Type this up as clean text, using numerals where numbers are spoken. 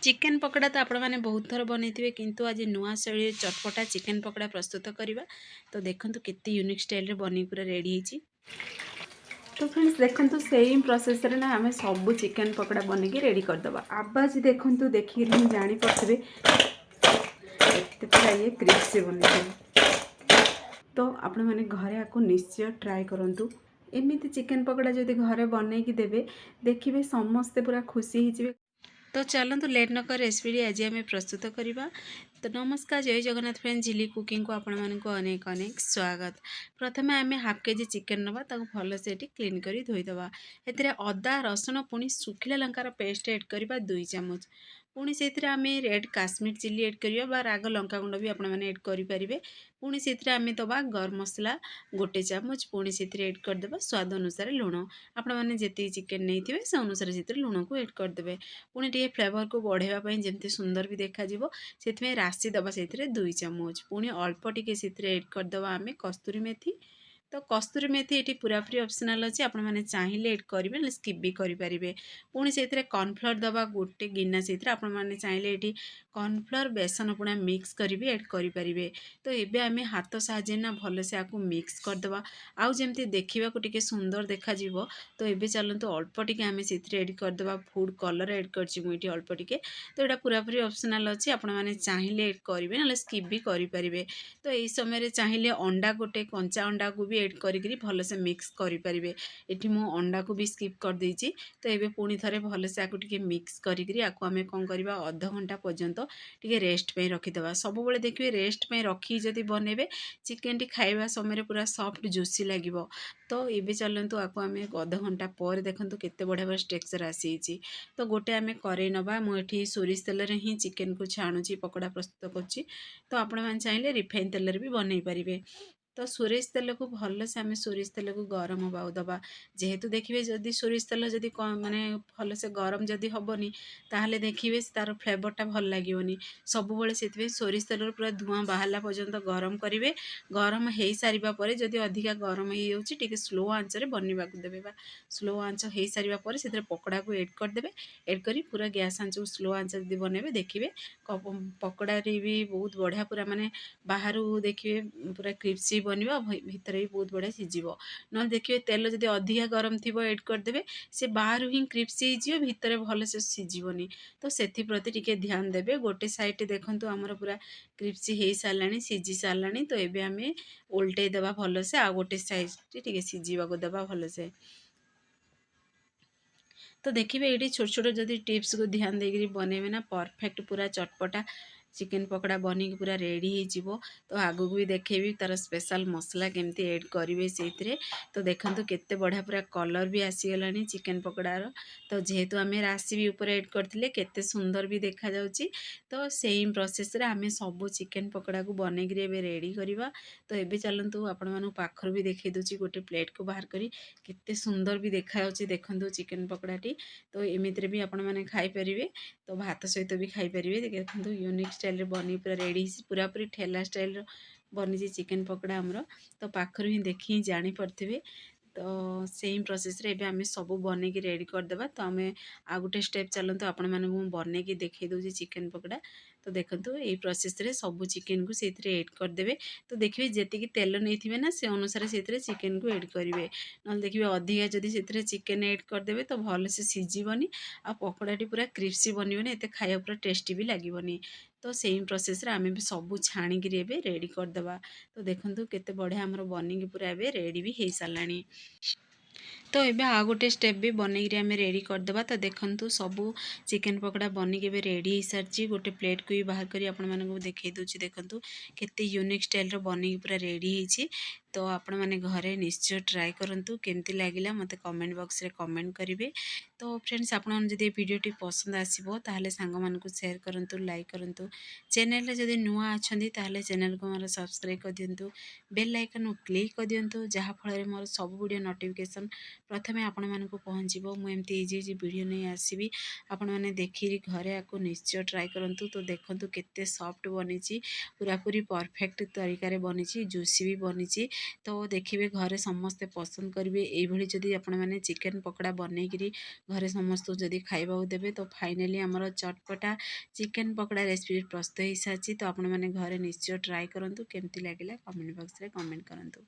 Chicken पकड़ा तो आपण मैंने बहुत थर बनई किंतु आज नुआ शैली चटपटा चिकेन पकड़ा प्रस्तुत करवा। तो देखो केते यूनिक स्टाइल बन पूरा रेडी होती। तो फ्रेंड्स देखो सेम प्रोसेस रे ना आम सब चिकेन पकड़ा बन के रेडी करदे। आवाज देखूँ देखिए जापे पूरा ये क्रिस्पी बन। तो आपण मैंने घरे आपको निश्चय ट्राए करूँ। एमती चिकेन पकड़ा जब घरे बनई देवे देखिए समस्ते पूरा खुशी हो। तो चलतु लेट नक रेसिपी आज आम प्रस्तुत करवा। तो नमस्कार, जय जगन्नाथ फ्रेंड, झिली कुकिंग को आपण मानक अनेक अनेक स्वागत। प्रथमे आम हाफ केजी चिकेन नवा भल से क्लीन कर धोईदवा। ए अदा रसुण पुणी सुखिला लंकार पेस्ट एड करवा 2 चामच। पुणी से आम रेड काश्मीर चिली एड करवा राग लंका गुंड भी आपण मैंने एड करेंगे। पुणी से आम दबा गरम मसला 1 चामच। पुणी से एड करदे स्वाद अनुसार लुण। आपण मैंने जी चिकेन नहीं से अनुसार से लुण को एड करदे। पुणी टे फ्लेवर को बढ़ावाई जमी सुंदर भी देखा से राशि दबा से 2 चामच। पुणी अल्प टिके से एड करदे आम कस्तूरी मेथी। तो कस्तूरी मेथी ये पूरापूरी ऑप्शनल अच्छी, आपण मैंने चाहिए एड करेंगे ना स्किप भी करेंगे। पुणी से कॉर्नफ्लोर दबा 1 गिना से आपण मैंने चाहिए ये कॉर्नफ्लोर बेसन पुणा मिक्स करी एड करेंगे। तो ये आम हाथ साहाଯ୍य ना भल से आपको मिक्स करदे आउ जमी देखा टे सुंदर देखा। तो ये चलते अल्प टिके आम से एड करदे फूड कलर एड कर अल्प टिके। तो यहाँ पूरापूरी ऑप्शनल अच्छी, आपण मैंने चाहिए एड करेंगे ना स्किप भी करेंगे। तो यही समय चाहिए अंडा 1 कंचा अंडा को भी एड करी भल से मिक्स करेंगे। ये मु अंडा को भी स्किप कर देछि। तो ये पुणी थे भल से आपको टे मिक्स करी आम कौन करवा अध घंटा पर्यंत टे रेस्ट पे रखीदे। सब बेले देखिए रेस्ट पे रखी जदि बनइबे चिकेन टी खाइबा समय पूरा सॉफ्ट जूसी लगे। तो ये चलतु आपको आम अध घंटा पर देखो केते बढ़िया टेक्सचर आसी। तो गोटे आम करें नवा मुझे सोरिष तेल ही चिकेन को छाणुची पकड़ा प्रस्तुत करुच्ची। तो आपण मैंने चाहिए रिफाइन तेल भी बनई पारे। तो सोरिष तेल को भल से आम सोरिष तेल को गरम हवा दबा। जेहेतु देखिए जदि सोरिष तेल जदि माने भल से गरम जदि हेनी ताहले देखिए तार फ्लेवरटा भल लगे। सब से सोरिष तेल पूरा धुआं बाहर पर्यंत गरम करेंगे। गरम हो सारा पर जदि अधिका गरम हो स्लो आंचरे बनवा देवे। स्लो आंच हो सारा से पकड़ा को एड करदे। एड कर पूरा गैस आंच को स्लो आंच जब बनइबे देखिए पकड़ा भी बहुत बढ़िया पूरा माने बाहर देखिए पूरा क्रिस्पी बनवा भितर भी बहुत बढ़िया सीझ ना। देखिए तेल जब अधिका गरम थी एड करदे से बाहर ही क्रिस्पी हो भितर भल से सीझबनी। तो से टे ध्यान देवे। गोटे साइड देखो आमर पूरा क्रिस्पी हो सारा सीझी सारा। तो ये आम उल्टे देवा भल से आ गोटे साइड टे सीझा देवा भल से। तो देखिए ये छोट छोट जदि टिप्स को ध्यान देकर बनइबे ना परफेक्ट पूरा चटपटा चिकेन पकड़ा बनिक पूरा रेडी हो। तो आगू भी देखेबी तार स्पेशल मसला केमती ऐड करेंगे से। तो देखो केते बढ़िया पूरा कलर भी आसीगला चिकेन पकड़ार। तो जेहेतु आम राशि भी ऊपर ऐड करते केते सुंदर भी देखा जाउची। तो सेम प्रोसेस रे आम सब चिकेन पकड़ा को बनईक रेडी करवा। तो ये चलतु आपण मानू पाखर भी देखई दूची गोटे प्लेट को बाहर करी केते सुंदर भी देखा देखु चिकेन पकड़ाटी। तो एमिति भी आपण मैंने खाईपारे। तो भात सहित भी खाईपारे। देखो यूनिक स्टाइल बनी पूरा रेडी पूरा पूरी ठेला स्टाइल बनी चिकेन पकड़ा आमर। तो पाखर ही देखी जानी पड़े। तो सेम प्रोसेस रे आम सब बनई रेडी करदे। तो आम आ गोटे स्टेप चलते आपण मानक बनई देखई दूसरी चिकेन पकड़ा। तो देखो ये प्रोसेस रे सब चिकेन को से एड करदे। तो देखिए जी तेल नहीं ना से अनुसार से चिकेन को एड करेंगे। ना देखिए अधिका जदि से चिकेन एड करदे तो भल से सीझबनी आ पकड़ाटी पूरा क्रिस्पी बननी एत खाया पूरा टेस्टी भी लगेनि। तो सेम प्रोसेस रे आम भी सब छाणिक रेडी करदे। तो देखो केते बढ़िया आमर बनिक पूरा एबे रेडी भी हो सारा। तो ये आ गोटे स्टेप भी बनईक आम रेडी करदे। तो देखो सबू चिकेन पकड़ा बनिक रेडी हो सारी। गोटे प्लेट को भी बाहर करी आपण मानक देखई दूची। देखो केते यूनिक स्टाइल बनिक पूरा रेडी होती। तो आपण मैंने घरे निश्चय ट्राए करूँ केमती लगिला मते कमेंट बॉक्स रे कमेंट करेंगे। तो फ्रेंड्स आपन जदि वीडियोटी पसंद आसीबो ताहले सांग मानकु शेयर करंतु लाइक करंतु। चैनल रे जदि नुआ अछंदी ताहले चैनल को मोर सब्सक्राइब कर दियंतु। बेल आइकन को क्लिक कर दियंतु जहा फल रे मोर सब वीडियो नोटिफिकेशन प्रथमे आपण मानकु पहुँचबो। मु एमती इजी इजी वीडियो नहीं आसीबी आपण माने देखि घरे आको निश्चय ट्राए करंतु। तो देखंतु केते सॉफ्ट बनिची पूरा पूरी परफेक्ट तरीका रे बनिची जूसी भी बनिची। तो देखिए घरे समस्ते पसंद करेंगे ये जदि आपण मैंने चिकेन पकोड़ा बनईकरी घरे समस्त जदि खाइबा देवे तो फाइनाली आमर चटपटा चिकेन पकोड़ा रेसिपी प्रस्तुत हो सारी। तो आपण मैंने घरे निश्चय ट्राए करूँ केमती लगे कमेंट बॉक्स में कमेंट करूँ।